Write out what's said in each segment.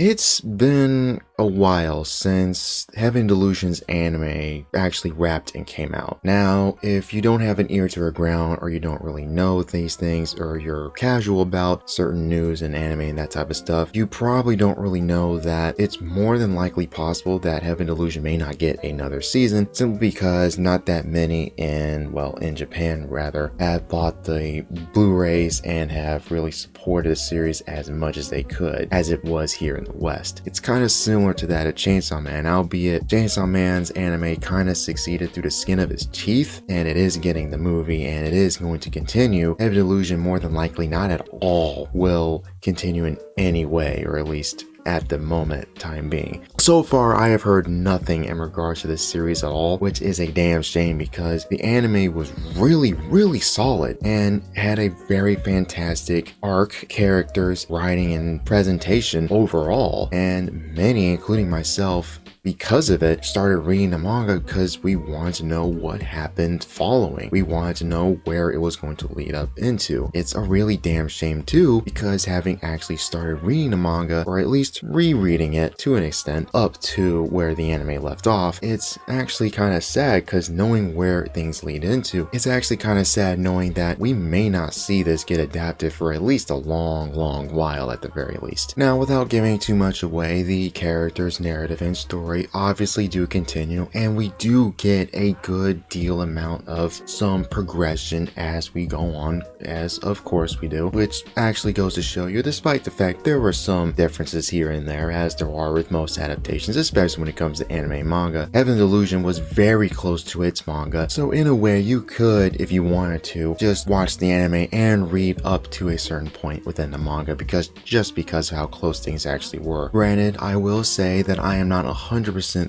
It's been a while since Heaven Delusion's anime actually wrapped and came out. Now, if you don't have an ear to the ground, or you don't really know these things, or you're casual about certain news and anime and that type of stuff, you probably don't really know that it's more than likely possible that Heaven Delusion may not get another season, simply because not that many in Japan rather, have bought the Blu-rays and have really supported the series as much as they could, as it was here in the West. It's kind of similar to that of Chainsaw Man, albeit Chainsaw Man's anime kind of succeeded through the skin of his teeth, and it is getting the movie, and it is going to continue. Heaven Delusion more than likely not at all will continue in any way, or at least at the moment time being. So far, I have heard nothing in regards to this series at all, which is a damn shame because the anime was really solid and had a very fantastic arc, characters, writing, and presentation overall, and many, including myself, because of it, started reading the manga because we wanted to know what happened following. We wanted to know where it was going to lead up into. It's a really damn shame too, because having actually started reading the manga, or at least rereading it to an extent, up to where the anime left off, it's actually kind of sad because knowing where things lead into, it's actually kind of sad knowing that we may not see this get adapted for at least a long while at the very least. Now, without giving too much away, the characters, narrative, and story obviously do continue, and we do get a good deal amount of some progression as we go on, as of course we do, which actually goes to show you, despite the fact there were some differences here and there, as there are with most adaptations, especially when it comes to anime and manga. Heaven Delusion was very close to its manga, so in a way you could, if you wanted to, just watch the anime and read up to a certain point within the manga, because of how close things actually were. Granted, I will say that I am not 100%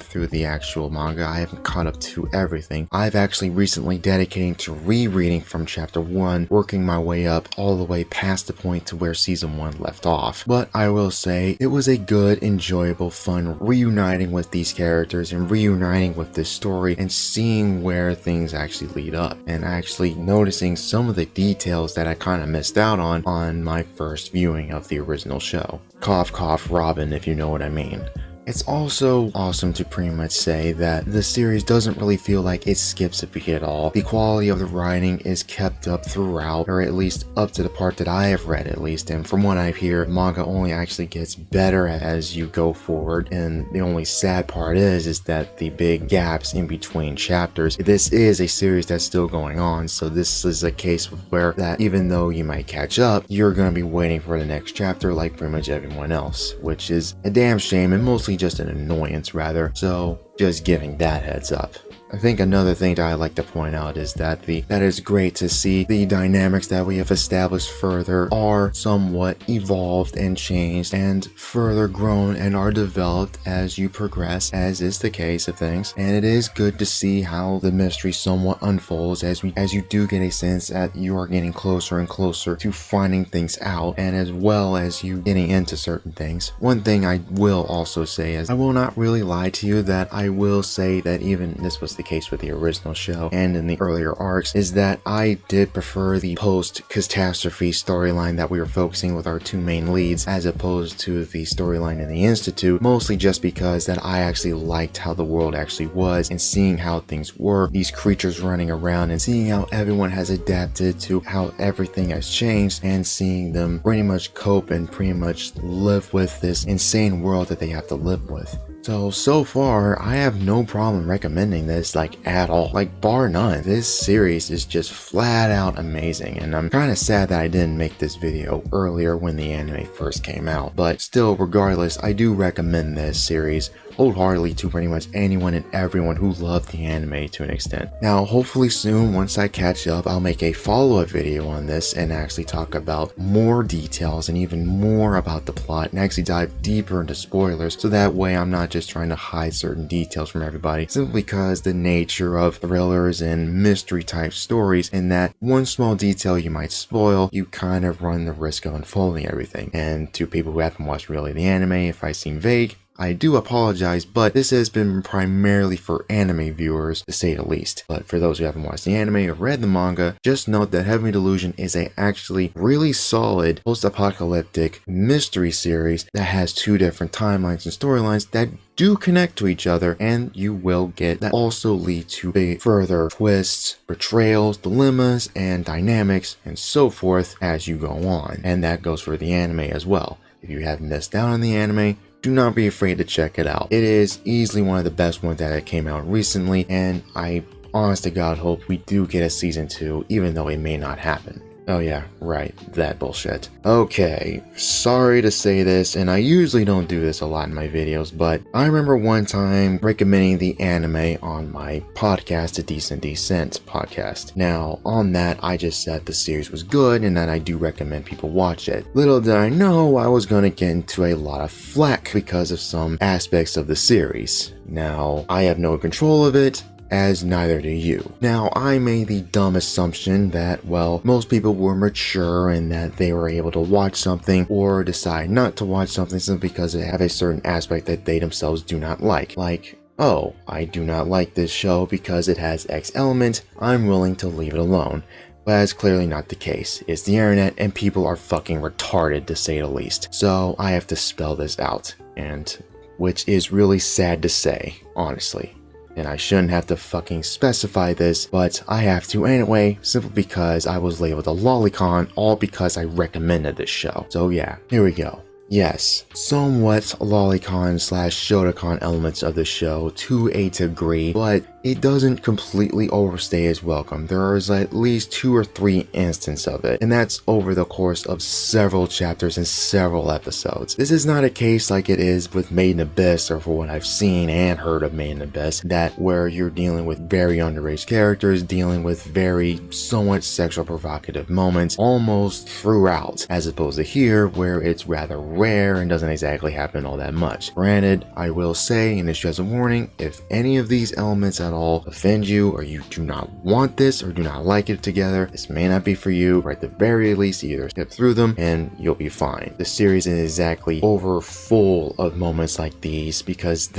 through the actual manga. I haven't caught up to everything. I've actually recently dedicated to rereading from chapter 1, working my way up all the way past the point to where season 1 left off. But I will say it was a good, enjoyable, fun reuniting with these characters and reuniting with this story and seeing where things actually lead up, and actually noticing some of the details that I kind of missed out on my first viewing of the original show. Cough cough Robin, if you know what I mean. It's also awesome to pretty much say that the series doesn't really feel like it skips a beat at all. The quality of the writing is kept up throughout, or at least up to the part that I have read at least, and from what I hear, manga only actually gets better as you go forward, and the only sad part is that the big gaps in between chapters. This is a series that's still going on, so this is a case where that even though you might catch up, you're going to be waiting for the next chapter like pretty much everyone else, which is a damn shame and mostly just an annoyance rather, so just giving that heads up. I think another thing that I like to point out is that it's great to see the dynamics that we have established further are somewhat evolved and changed and further grown and are developed as you progress, as is the case of things. And it is good to see how the mystery somewhat unfolds as you do get a sense that you are getting closer and closer to finding things out, and as well as you getting into certain things. One thing I will also say is I will not really lie to you that I will say that even this was the case with the original show and in the earlier arcs, is that I did prefer the post-catastrophe storyline that we were focusing with our two main leads, as opposed to the storyline in the Institute, mostly just because that I actually liked how the world actually was and seeing how things were, these creatures running around, and seeing how everyone has adapted to how everything has changed, and seeing them pretty much cope and pretty much live with this insane world that they have to live with. So far, I have no problem recommending this, at all. Bar none. This series is just flat out amazing, and I'm kind of sad that I didn't make this video earlier when the anime first came out. But still, regardless, I do recommend this series wholeheartedly to pretty much anyone and everyone who loved the anime to an extent. Now, hopefully soon, once I catch up, I'll make a follow-up video on this and actually talk about more details and even more about the plot, and actually dive deeper into spoilers, so that way I'm not just trying to hide certain details from everybody, simply because the nature of thrillers and mystery type stories, and that one small detail you might spoil, you kind of run the risk of unfolding everything. And to people who haven't watched really the anime, if I seem vague, I do apologize, but this has been primarily for anime viewers, to say the least. But for those who haven't watched the anime or read the manga, just note that Heavenly Delusion is a actually really solid post-apocalyptic mystery series that has two different timelines and storylines that do connect to each other, and you will get that also lead to further twists, betrayals, dilemmas, and dynamics, and so forth as you go on. And that goes for the anime as well. If you have missed out on the anime, do not be afraid to check it out. It is easily one of the best ones that came out recently, and I honest to God hope we do get a season 2, even though it may not happen. Oh yeah, right, that bullshit. Okay, sorry to say this, and I usually don't do this a lot in my videos, but I remember one time recommending the anime on my podcast, The Decent Descent podcast. Now, on that, I just said the series was good and that I do recommend people watch it. Little did I know I was gonna get into a lot of flack because of some aspects of the series. Now, I have no control of it, as neither do you. Now, I made the dumb assumption that, well, most people were mature and that they were able to watch something or decide not to watch something simply because they have a certain aspect that they themselves do not like. Like, oh, I do not like this show because it has X element, I'm willing to leave it alone. But that's clearly not the case. It's the internet and people are fucking retarded, to say the least. So I have to spell this out, and which is really sad to say, honestly. And I shouldn't have to fucking specify this, but I have to anyway, simply because I was labeled a lolicon, all because I recommended this show. So yeah, here we go. Yes, somewhat lolicon slash shotacon elements of the show to a degree, but it doesn't completely overstay its welcome. There is at least 2 or 3 instances of it, and that's over the course of several chapters and several episodes. This is not a case like it is with Made in Abyss, or for what I've seen and heard of Made in Abyss, that where you're dealing with very underage characters, dealing with very somewhat sexual provocative moments almost throughout, as opposed to here where it's rather rare and doesn't exactly happen all that much. Granted, I will say, and it's just a warning, if any of these elements at all offend you, or you do not want this or do not like it together, this may not be for you, or at the very least either skip through them and you'll be fine. The series is exactly over full of moments like these, because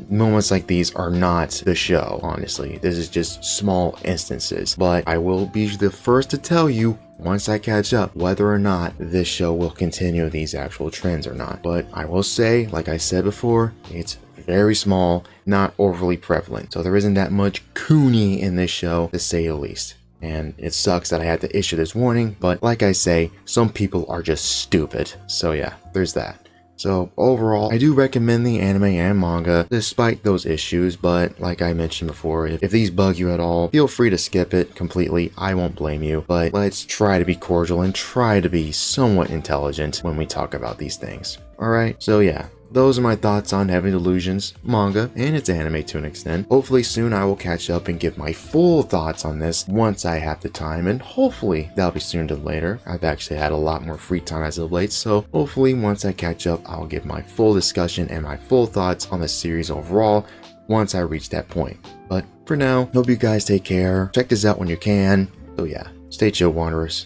moments like these are not the show, honestly. This is just small instances, but I will be the first to tell you once I catch up whether or not this show will continue these actual trends or not. But I will say, like I said before, it's very small, not overly prevalent. So there isn't that much Cooney in this show, to say the least. And it sucks that I had to issue this warning, but like I say, some people are just stupid. So yeah, there's that. So overall, I do recommend the anime and manga despite those issues, but like I mentioned before, if these bug you at all, feel free to skip it completely. I won't blame you, but let's try to be cordial and try to be somewhat intelligent when we talk about these things. Alright, so yeah. Those are my thoughts on Heavenly Delusion's manga and its anime to an extent. Hopefully soon I will catch up and give my full thoughts on this once I have the time, and hopefully that'll be sooner than later. I've actually had a lot more free time as of late, so hopefully once I catch up I'll give my full discussion and my full thoughts on the series overall once I reach that point. But for now, hope you guys take care, check this out when you can. So yeah, stay chill, Wanderers.